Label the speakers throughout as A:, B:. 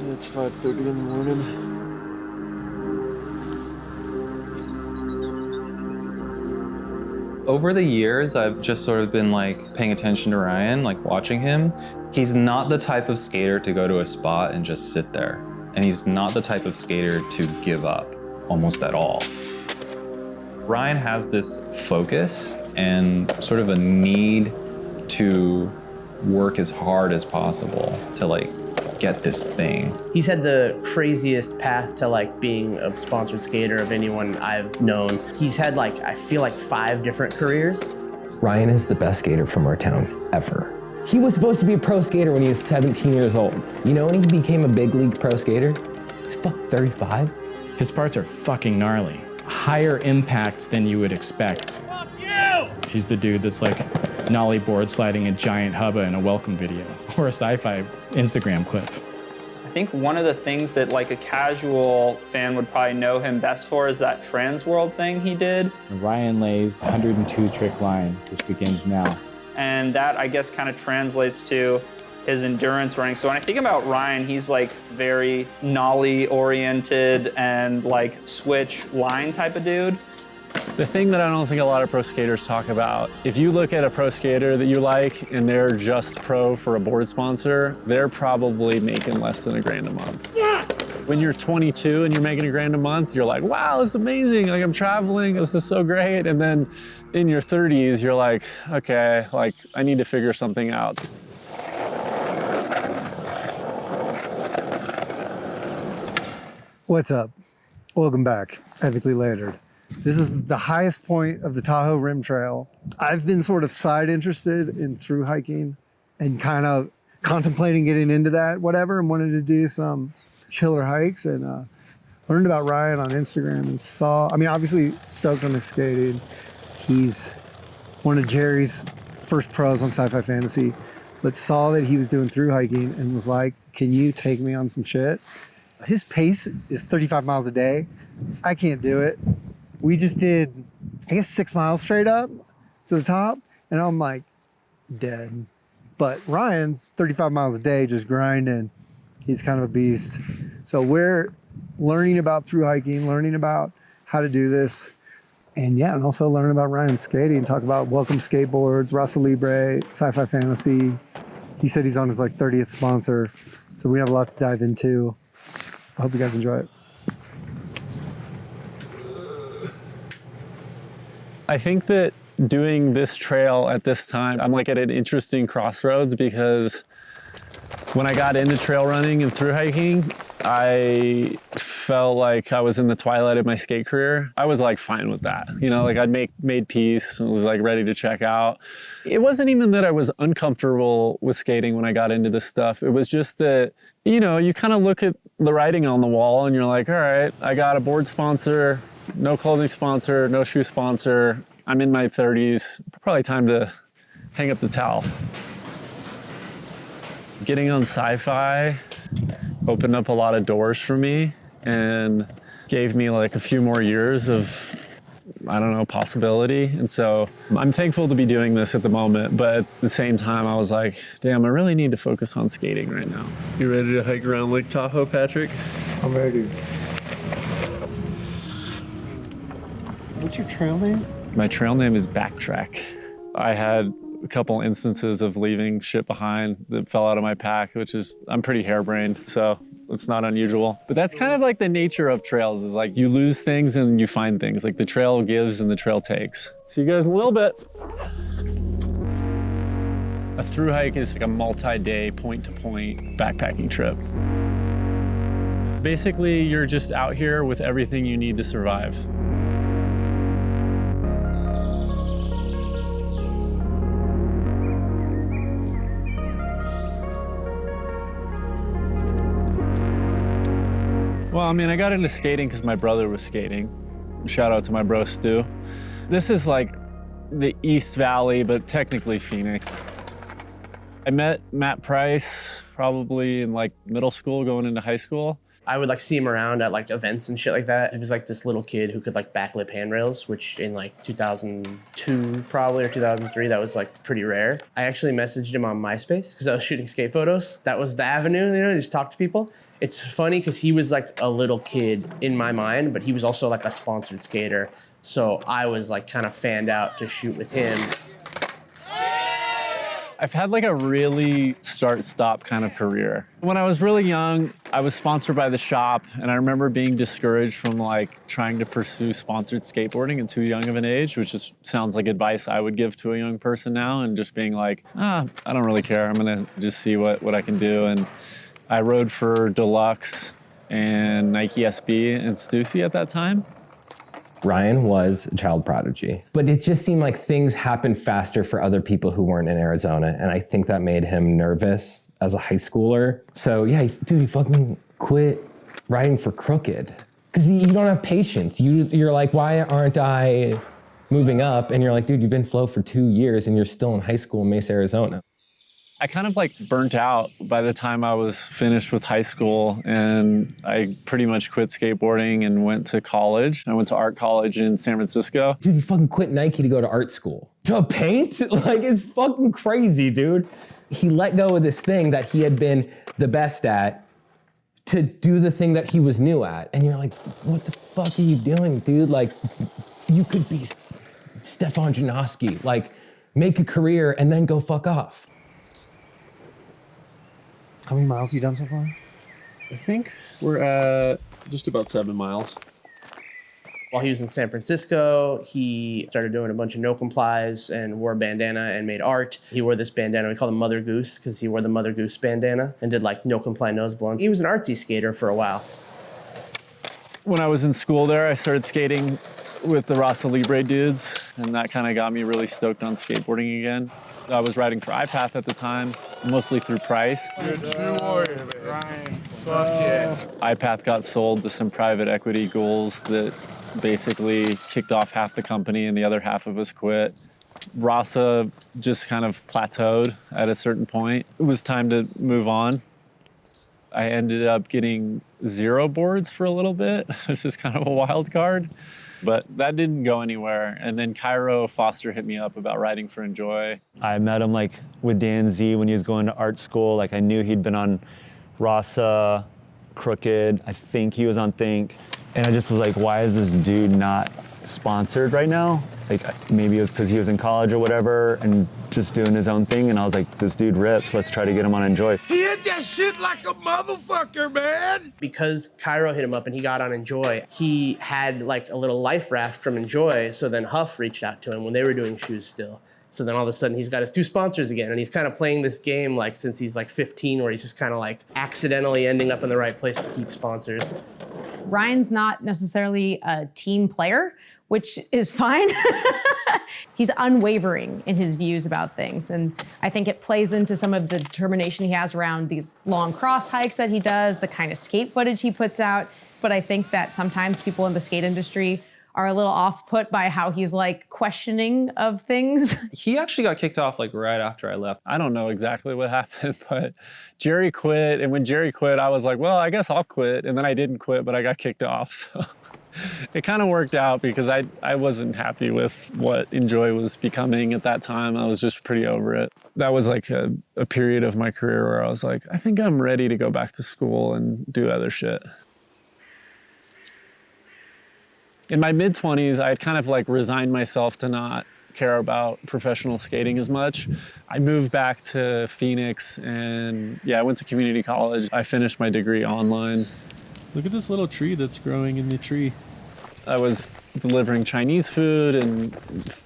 A: It's 5:30 in the morning.
B: Over the years, I've just sort of been like paying attention to Ryan, like watching him. He's not the type of skater to go to a spot and just sit there. And he's not the type of skater to give up almost at all. Ryan has this focus and sort of a need to work as hard as possible to like get this thing.
C: He's had the craziest path to like being a sponsored skater of anyone I've known. He's had like, I feel like 5 different careers.
D: Ryan is the best skater from our town ever. He was supposed to be a pro skater when he was 17 years old. You know when he became a big league pro skater? He's 35.
E: His parts are fucking gnarly. Higher impact than you would expect. Fuck you! He's the dude that's like nollie board sliding a giant hubba in a welcome video or a sci-fi Instagram clip.
F: I think one of the things that like a casual fan would probably know him best for is that trans world thing he did.
E: Ryan lays 102 trick line, which begins now.
F: And that I guess kind of translates to his endurance running. So when I think about Ryan, he's like very nollie oriented and like switch line type of dude.
A: The thing that I don't think a lot of pro skaters talk about, if you look at a pro skater that you like and they're just pro for a board sponsor, they're probably making less than $1,000 a month. Yeah. When you're 22 and you're making $1,000 a month, you're like, wow, this is amazing. Like I'm traveling, this is so great. And then in your 30s, you're like, okay, like I need to figure something out.
G: What's up? Welcome back, epically layered. This is the highest point of the Tahoe Rim Trail. I've been sort of side interested in through hiking and kind of contemplating getting into that, whatever, and wanted to do some chiller hikes and learned about Ryan on Instagram and saw, I mean, obviously stoked on his skating. He's one of Jerry's first pros on Sci-Fi Fantasy, but saw that he was doing through hiking and was like, can you take me on some shit? His pace is 35 miles a day. I can't do it. We just did, I guess, 6 miles straight up to the top, and I'm like, dead. But Ryan, 35 miles a day, just grinding. He's kind of a beast. So we're learning about through hiking, learning about how to do this. And yeah, and also learn about Ryan's skating, talk about Welcome Skateboards, Rasa Libre, Sci-Fi Fantasy. He said he's on his like 30th sponsor. So we have a lot to dive into. I hope you guys enjoy it.
A: I think that doing this trail at this time, I'm like at an interesting crossroads because when I got into trail running and through hiking, I felt like I was in the twilight of my skate career. I was like fine with that. You know, like I'd made peace and was like ready to check out. It wasn't even that I was uncomfortable with skating when I got into this stuff. It was just that, you know, you kind of look at the writing on the wall and you're like, all right, I got a board sponsor, no clothing sponsor, no shoe sponsor. I'm in my 30s, probably time to hang up the towel. Getting on Sci-Fi opened up a lot of doors for me and gave me like a few more years of, I don't know, possibility. And so I'm thankful to be doing this at the moment, but at the same time, I was like, damn, I really need to focus on skating right now. You ready to hike around Lake Tahoe, Patrick?
G: I'm ready. What's your trail name?
A: My trail name is Backtrack. I had a couple instances of leaving shit behind that fell out of my pack, which is, I'm pretty harebrained, so it's not unusual. But that's kind of like the nature of trails, is like you lose things and you find things. Like the trail gives and the trail takes. See you guys in a little bit. A through hike is like a multi-day point-to-point backpacking trip. Basically, you're just out here with everything you need to survive. Well, I mean, I got into skating because my brother was skating. Shout out to my bro, Stu. This is like the East Valley, but technically Phoenix. I met Matt Price probably in like middle school going into high school.
C: I would like see him around at like events and shit like that. He was like this little kid who could like backlip handrails, which in like 2002 probably or 2003, that was like pretty rare. I actually messaged him on MySpace because I was shooting skate photos. That was the avenue, you know, to just talk to people. It's funny because he was like a little kid in my mind, but he was also like a sponsored skater. So I was like kind of fanned out to shoot with him.
A: I've had like a really start-stop kind of career. When I was really young, I was sponsored by the shop, and I remember being discouraged from like trying to pursue sponsored skateboarding at too young of an age, which just sounds like advice I would give to a young person now, and just being like, I don't really care. I'm gonna just see what I can do. And I rode for Deluxe and Nike SB and Stussy at that time.
D: Ryan was a child prodigy, but it just seemed like things happened faster for other people who weren't in Arizona, and I think that made him nervous as a high schooler. So yeah, he fucking quit riding for Crooked because you don't have patience. You're like, why aren't I moving up? And you're like, dude, you've been flow for 2 years and you're still in high school in Mesa, Arizona.
A: I kind of like burnt out by the time I was finished with high school, and I pretty much quit skateboarding and went to college. I went to art college in San Francisco.
D: Dude, you fucking quit Nike to go to art school. To paint? Like, it's fucking crazy, dude. He let go of this thing that he had been the best at to do the thing that he was new at. And you're like, what the fuck are you doing, dude? Like, you could be Stefan Janoski. Like, make a career and then go fuck off.
G: How many miles have you done so far?
A: I think we're at just about 7 miles.
C: While he was in San Francisco, he started doing a bunch of no-complies and wore a bandana and made art. He wore this bandana, we call him Mother Goose, because he wore the Mother Goose bandana and did like no-comply nose blunts. He was an artsy skater for a while.
A: When I was in school there, I started skating with the Rasa Libre dudes, and that kind of got me really stoked on skateboarding again. I was riding for iPath at the time, mostly through price. iPath got sold to some private equity ghouls that basically kicked off half the company and the other half of us quit. Rasa just kind of plateaued at a certain point. It was time to move on. I ended up getting 0 boards for a little bit. It was just kind of a wild card. But that didn't go anywhere. And then Cairo Foster hit me up about riding for Enjoy.
H: I met him like with Dan Z when he was going to art school. Like I knew he'd been on Rasa, Crooked. I think he was on Think. And I just was like, why is this dude not sponsored right now? Like maybe it was because he was in college or whatever and just doing his own thing. And I was like, this dude rips. Let's try to get him on Enjoy.
I: He hit that shit like a motherfucker, man.
C: Because Cairo hit him up and he got on Enjoy, he had like a little life raft from Enjoy. So then Huff reached out to him when they were doing shoes still. So then all of a sudden he's got his 2 sponsors again. And he's kind of playing this game like since he's like 15, where he's just kind of like accidentally ending up in the right place to keep sponsors.
J: Ryan's not necessarily a team player, which is fine. He's unwavering in his views about things. And I think it plays into some of the determination he has around these long cross hikes that he does, the kind of skate footage he puts out. But I think that sometimes people in the skate industry are a little off-put by how he's like questioning of things.
B: He actually got kicked off like right after I left.
A: I don't know exactly what happened, but Jerry quit. And when Jerry quit, I was like, well, I guess I'll quit. And then I didn't quit, but I got kicked off. So it kind of worked out because I wasn't happy with what Enjoy was becoming at that time. I was just pretty over it. That was like a period of my career where I was like, I think I'm ready to go back to school and do other shit. In my mid-20s, I had kind of like resigned myself to not care about professional skating as much. I moved back to Phoenix and I went to community college. I finished my degree online.
K: Look at this little tree that's growing in the tree.
A: I was delivering Chinese food and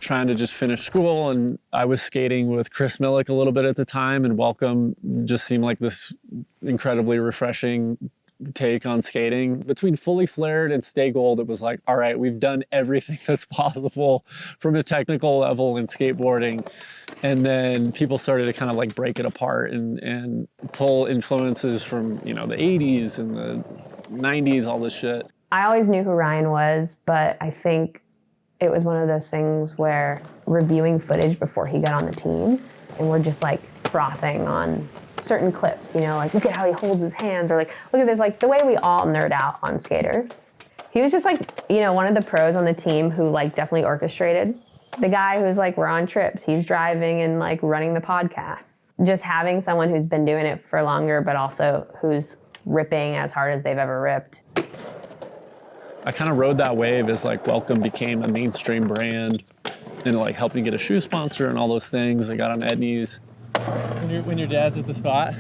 A: trying to just finish school, and I was skating with Chris Millick a little bit at the time, and Welcome just seemed like this incredibly refreshing take on skating. Between Fully Flared and Stay Gold, it was like, all right, we've done everything that's possible from a technical level in skateboarding. And then people started to kind of like break it apart and pull influences from, the 80s and the 90s, all this shit.
L: I always knew who Ryan was, but I think it was one of those things where reviewing footage before he got on the team, and we're just like frothing on certain clips, you know, like look at how he holds his hands, or like look at this, like the way we all nerd out on skaters. He was just like, you know, one of the pros on the team who like definitely orchestrated. The guy who's like, we're on trips, he's driving and like running the podcasts. Just having someone who's been doing it for longer, but also who's ripping as hard as they've ever ripped.
A: I kind of rode that wave as like Welcome became a mainstream brand and like helped me get a shoe sponsor and all those things. I got on Edney's.
K: When your dad's at the spot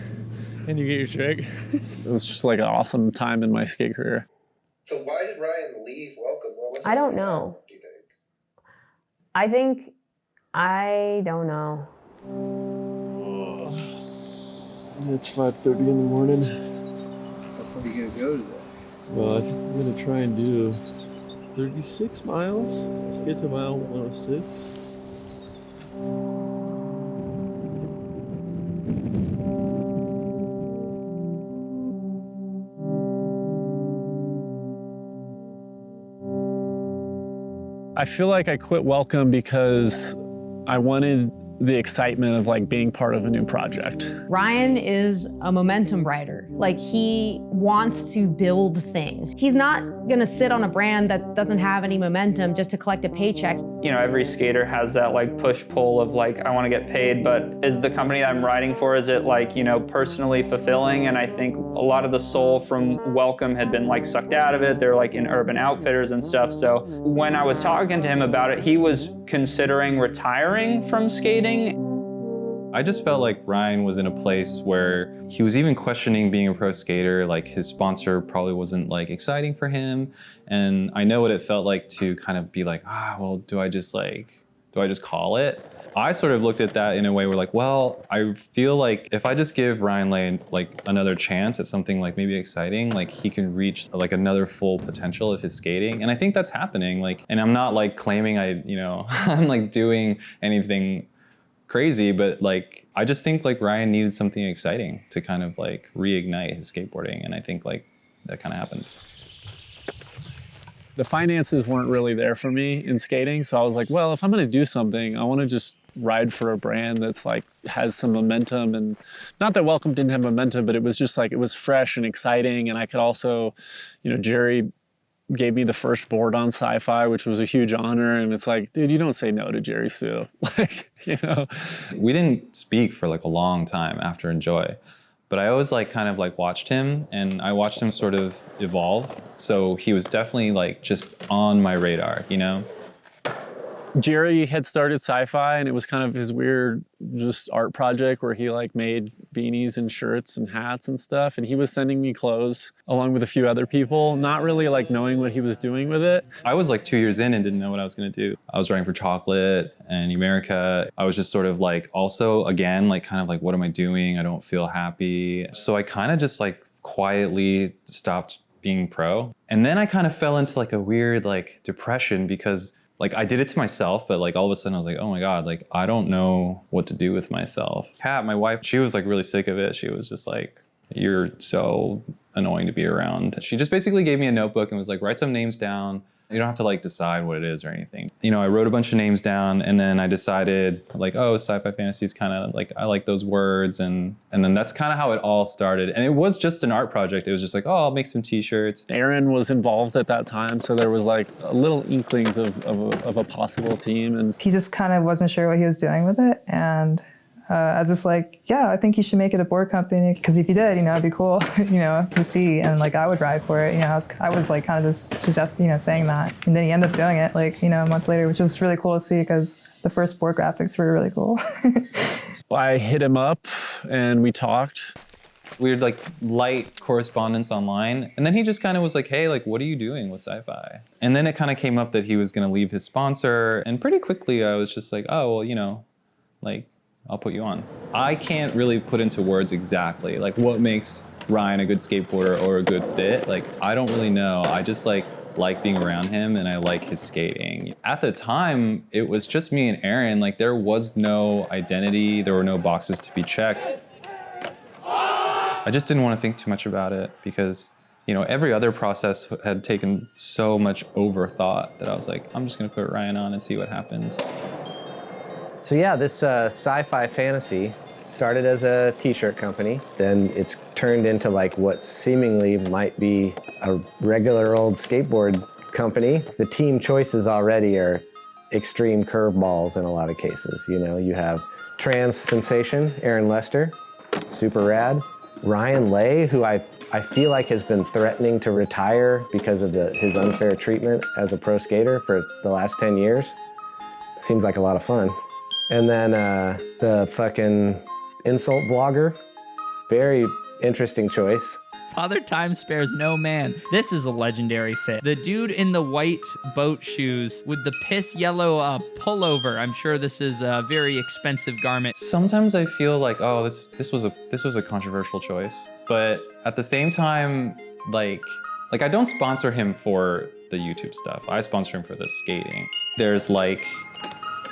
K: and you get your trick.
A: It was just like an awesome time in my skate career.
M: So why did Ryan leave Welcome? What was
L: I don't know.
M: Do you think?
L: I don't know.
K: It's 5:30 in the morning.
M: How far are you gonna go today?
K: Well, I think I'm gonna try and do 36 miles to get to mile 106.
A: I feel like I quit Welcome because I wanted the excitement of like being part of a new project.
J: Ryan is a momentum rider. Like he wants to build things. He's not gonna sit on a brand that doesn't have any momentum just to collect a paycheck.
F: You know, every skater has that like push-pull of like, I want to get paid, but is the company that I'm riding for, is it like, you know, personally fulfilling? And I think a lot of the soul from Welcome had been like sucked out of it. They're like in Urban Outfitters and stuff. So when I was talking to him about it, he was considering retiring from skating.
B: I just felt like Ryan was in a place where he was even questioning being a pro skater. Like his sponsor probably wasn't like exciting for him. And I know what it felt like to kind of be like, well, do I just call it? I sort of looked at that in a way where like, well, I feel like if I just give Ryan Lane like another chance at something like maybe exciting, like he can reach like another full potential of his skating. And I think that's happening. Like, and I'm not like claiming I'm like doing anything crazy, but like I just think like Ryan needed something exciting to kind of like reignite his skateboarding, and I think like that kind of happened.
A: The finances weren't really there for me in skating, so I was like, well, if I'm gonna do something, I want to just ride for a brand that's like has some momentum. And not that Welcome didn't have momentum, but it was just like it was fresh and exciting, and I could also, you know, Jerry gave me the first board on Sci-Fi, which was a huge honor. And it's like, dude, you don't say no to Jerry Sue. Like, you know.
B: We didn't speak for like a long time after Enjoy, but I always like kind of like watched him, and I watched him sort of evolve. So he was definitely like just on my radar, you know?
A: Jerry had started Sci-Fi, and it was kind of his weird just art project where he like made beanies and shirts and hats and stuff. And he was sending me clothes along with a few other people, not really like knowing what he was doing with it.
B: I was like 2 years in and didn't know what I was gonna do. I was writing for Chocolate and America. I was just sort of like, also again, like kind of like, what am I doing? I don't feel happy. So I kind of just like quietly stopped being pro. And then I kind of fell into like a weird like depression because like I did it to myself, but like all of a sudden I was like, oh my God, like I don't know what to do with myself. Kat, my wife, she was like really sick of it. She was just like, you're so annoying to be around. She just basically gave me a notebook and was like, write some names down. You don't have to like decide what it is or anything. You know, I wrote a bunch of names down, and then I decided like, oh, Sci-Fi Fantasy is kind of like, I like those words. And then that's kind of how it all started. And it was just an art project. It was just like, oh, I'll make some t-shirts.
A: Aaron was involved at that time, so there was like a little inklings of a possible team. And
N: he just kind of wasn't sure what he was doing with it. And I was just like, yeah, I think you should make it a board company, because if you did, you know, it'd be cool, you know, to see, and like I would ride for it. You know, I was like kind of just suggesting, you know, saying that, and then he ended up doing it like, you know, a month later, which was really cool to see because the first board graphics were really cool.
A: I hit him up and we talked.
B: We had like light correspondence online, and then he just kind of was like, hey, like, what are you doing with Sci-Fi? And then it kind of came up that he was going to leave his sponsor, and pretty quickly I was just like, oh, well, you know, like, I'll put you on. I can't really put into words exactly like what makes Ryan a good skateboarder or a good fit. Like, I don't really know. I just like being around him, and I like his skating. At the time, it was just me and Aaron. Like, there was no identity. There were no boxes to be checked. I just didn't want to think too much about it because, you know, every other process had taken so much overthought that I was like, I'm just going to put Ryan on and see what happens.
C: So yeah, this Sci-Fi Fantasy
O: Started as a t-shirt company, then it's turned into like what seemingly might be a regular old skateboard company. The team choices already are extreme curveballs in a lot of cases. You know, you have trans sensation, Aaron Lester, super rad. Ryan Lay, who I feel like has been threatening to retire because of his unfair treatment as a pro skater for the last 10 years. Seems like a lot of fun. And then the fucking insult blogger, very interesting choice.
P: Father Time spares no man. This is a legendary fit. The dude in the white boat shoes with the piss yellow pullover. I'm sure this is a very expensive garment.
B: Sometimes I feel like, oh, this was a controversial choice, but at the same time, like I don't sponsor him for the YouTube stuff. I sponsor him for the skating. There's like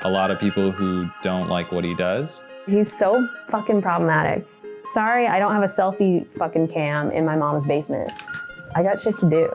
B: a lot of people who don't like what he does.
L: He's so fucking problematic. Sorry, I don't have a selfie fucking cam in my mom's basement. I got shit to do.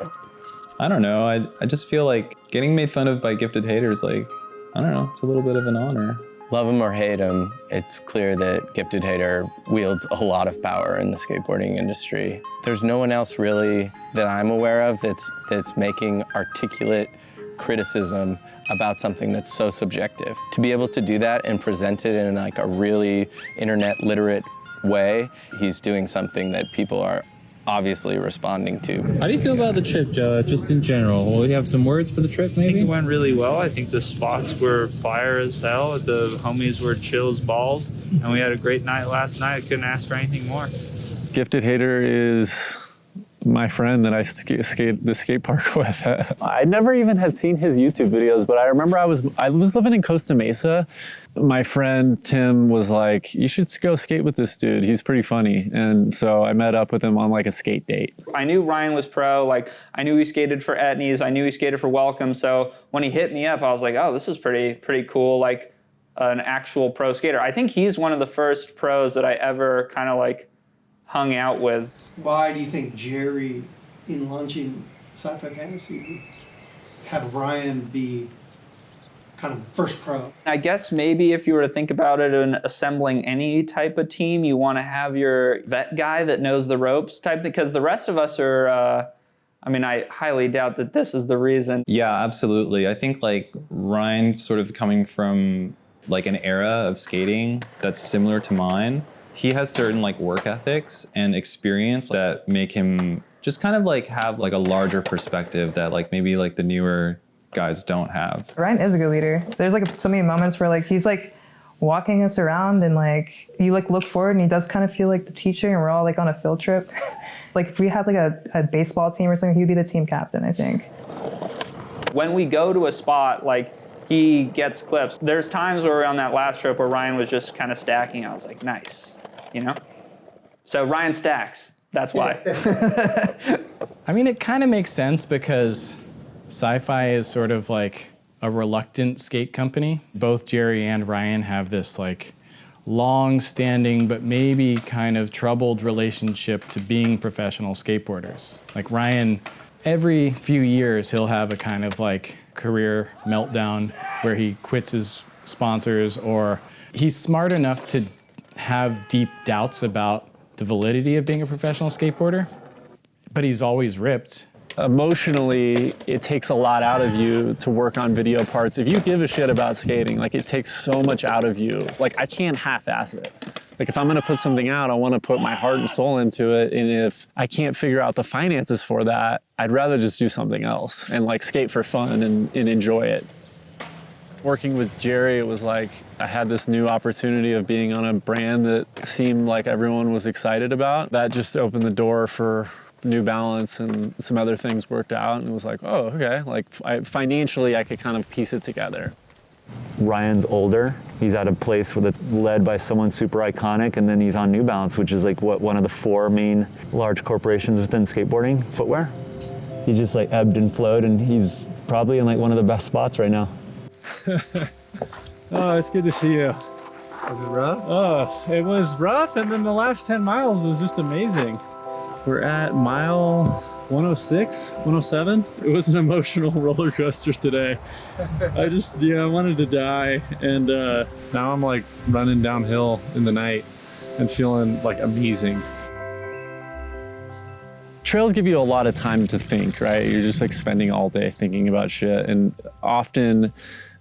B: I don't know, I just feel like getting made fun of by gifted haters, like, I don't know, it's a little bit of an honor.
Q: Love him or hate him, it's clear that Gifted Hater wields a lot of power in the skateboarding industry. There's no one else really that I'm aware of that's making articulate criticism about something that's so subjective. To be able to do that and present it in like a really internet literate way, he's doing something that people are obviously responding to.
R: How do you feel about the trip, Joe, just in general? Will you have some words for the trip, maybe?
S: I think it went really well. I think the spots were fire as hell. The homies were chill as balls. And we had a great night last night. I couldn't ask for anything more.
A: Gifted Hater is my friend that I skate the skate park with. I never even had seen his YouTube videos, but I remember I was living in Costa Mesa. My friend Tim was like, you should go skate with this dude. He's pretty funny. And so I met up with him on like a skate date.
F: I knew Ryan was pro. Like, I knew he skated for Etnies. I knew he skated for Welcome. So when he hit me up, I was like, oh, this is pretty cool. Like an actual pro skater. I think he's one of the first pros that I ever kind of like hung out with.
G: Why do you think Jerry, in launching Sci-Fi Fantasy, would have Ryan be kind of the first pro?
F: I guess maybe if you were to think about it in assembling any type of team, you want to have your vet guy that knows the ropes type, because the rest of us are, I mean, I highly doubt that this is the reason.
B: Yeah, absolutely. I think like Ryan sort of coming from like an era of skating that's similar to mine, he has certain like work ethics and experience that make him just kind of like have like a larger perspective that like maybe like the newer guys don't have.
N: Ryan is a good leader. There's like so many moments where like he's like walking us around and like you like look forward and he does kind of feel like the teacher and we're all like on a field trip. Like if we had like a baseball team or something, he'd be the team captain, I think.
F: When we go to a spot, like he gets clips. There's times where we're on that last trip where Ryan was just kind of stacking. I was like, nice. You know? So Ryan stacks, that's why.
E: I mean, it kind of makes sense because Sci-Fi is sort of like a reluctant skate company. Both Jerry and Ryan have this like long-standing but maybe kind of troubled relationship to being professional skateboarders. Like Ryan, every few years he'll have a kind of like career meltdown where he quits his sponsors, or he's smart enough to have deep doubts about the validity of being a professional skateboarder, but he's always ripped.
A: Emotionally, it takes a lot out of you to work on video parts. If you give a shit about skating, like it takes so much out of you. Like I can't half-ass it. Like if I'm gonna put something out, I wanna put my heart and soul into it. And if I can't figure out the finances for that, I'd rather just do something else and like skate for fun and enjoy it. Working with Jerry, it was like I had this new opportunity of being on a brand that seemed like everyone was excited about. That just opened the door for New Balance, and some other things worked out, and it was like, oh, okay. Like financially, I could kind of piece it together.
H: Ryan's older. He's at a place that's led by someone super iconic, and then he's on New Balance, which is like one of the 4 main large corporations within skateboarding footwear. He just like ebbed and flowed, and he's probably in like one of the best spots right now.
K: Oh, it's good to see you.
G: Was it rough?
K: Oh, it was rough, and then the last 10 miles was just amazing. We're at mile 106, 107. It was an emotional roller coaster today. I wanted to die, and now I'm like running downhill in the night. and feeling like amazing.
A: Trails give you a lot of time to think, right? You're just like spending all day thinking about shit. And often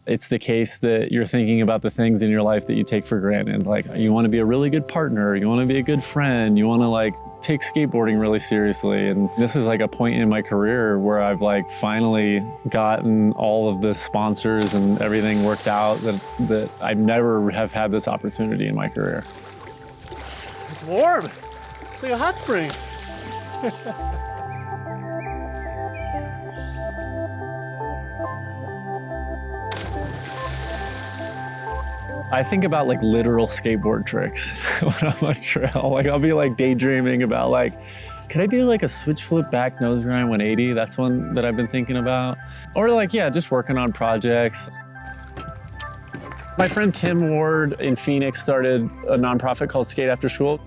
A: it's the case that you're thinking about the things in your life that you take for granted. Like you want to be a really good partner, you want to be a good friend, you want to like take skateboarding really seriously. And this is like a point in my career where I've like finally gotten all of the sponsors and everything worked out that I never have had this opportunity in my career.
K: It's warm. It's like a hot spring.
A: I think about like literal skateboard tricks when I'm on trail. Like I'll be like daydreaming about like, could I do like a switch flip back nose grind 180? That's one that I've been thinking about. Or like, yeah, just working on projects. My friend Tim Ward in Phoenix started a nonprofit called Skate After School.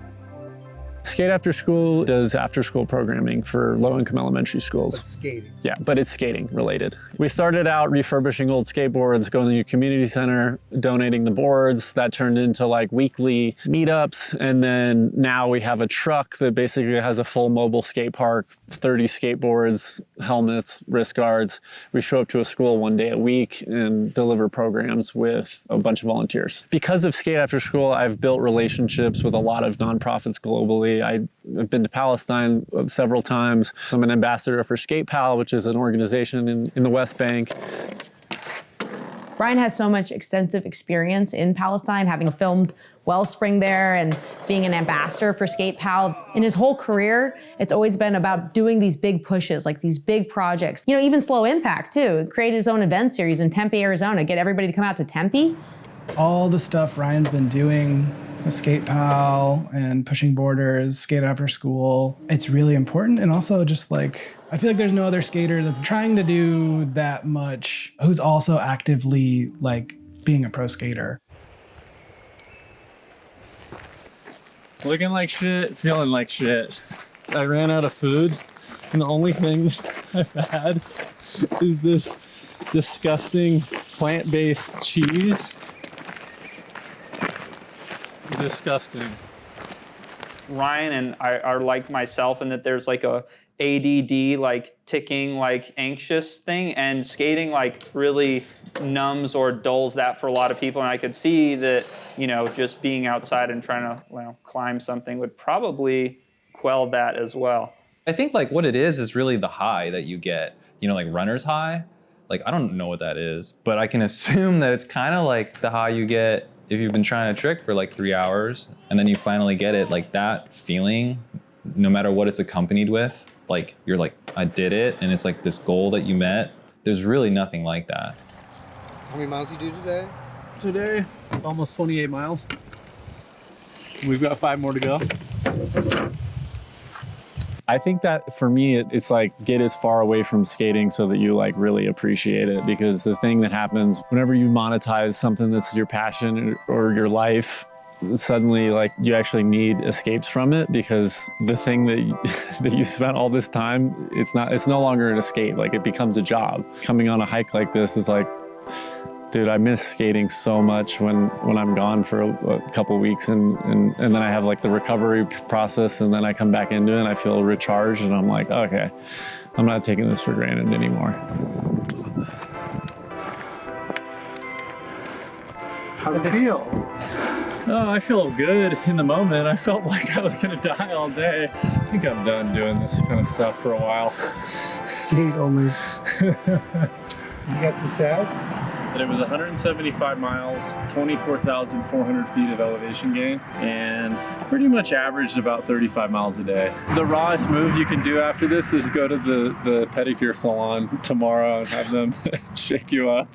A: Skate After School does after-school programming for low-income elementary schools.
G: But skating.
A: Yeah, but it's skating related. We started out refurbishing old skateboards, going to the community center, donating the boards. That turned into like weekly meetups. And then now we have a truck that basically has a full mobile skate park, 30 skateboards, helmets, wrist guards. We show up to a school one day a week and deliver programs with a bunch of volunteers. Because of Skate After School, I've built relationships with a lot of nonprofits globally. I've been to Palestine several times. So I'm an ambassador for SkatePal, which is an organization in the West Bank.
J: Ryan has so much extensive experience in Palestine, having filmed Wellspring there and being an ambassador for SkatePal. In his whole career, it's always been about doing these big pushes, like these big projects. You know, even slow impact too. Create his own event series in Tempe, Arizona, get everybody to come out to Tempe.
T: All the stuff Ryan's been doing with SkatePal and pushing borders, Skate After School, it's really important. And also just like, I feel like there's no other skater that's trying to do that much who's also actively like being a pro skater.
K: Looking like shit, feeling like shit. I ran out of food, and the only thing I've had is this disgusting plant-based cheese. Disgusting.
F: Ryan and I are like myself in that there's like a ADD, like ticking, like anxious thing, and skating like really numbs or dulls that for a lot of people. And I could see that, you know, just being outside and trying to climb something would probably quell that as well.
B: I think like what it is really the high that you get, you know, like runner's high. Like, I don't know what that is, but I can assume that it's kind of like the high you get if you've been trying to trick for like 3 hours and then you finally get it. Like that feeling, no matter what it's accompanied with, like you're like, I did it, and it's like this goal that you met. There's really nothing like that.
G: How many miles you do today?
K: Today, almost 28 miles. We've got 5 more to go.
A: I think that for me, it's like get as far away from skating so that you like really appreciate it, because the thing that happens whenever you monetize something that's your passion or your life, suddenly like you actually need escapes from it, because the thing that you spent all this time, it's no longer an escape. Like it becomes a job. Coming on a hike like this is like, dude, I miss skating so much when I'm gone for a couple weeks, and then I have like the recovery process, and then I come back into it and I feel recharged, and I'm like, okay, I'm not taking this for granted anymore.
G: How's it feel?
K: Oh, I feel good in the moment. I felt like I was gonna die all day. I think I'm done doing this kind of stuff for a while.
G: Skate only. You got some stats?
K: But it was 175 miles, 24,400 feet of elevation gain, and pretty much averaged about 35 miles a day. The rawest move you can do after this is go to the pedicure salon tomorrow and have them shake you up.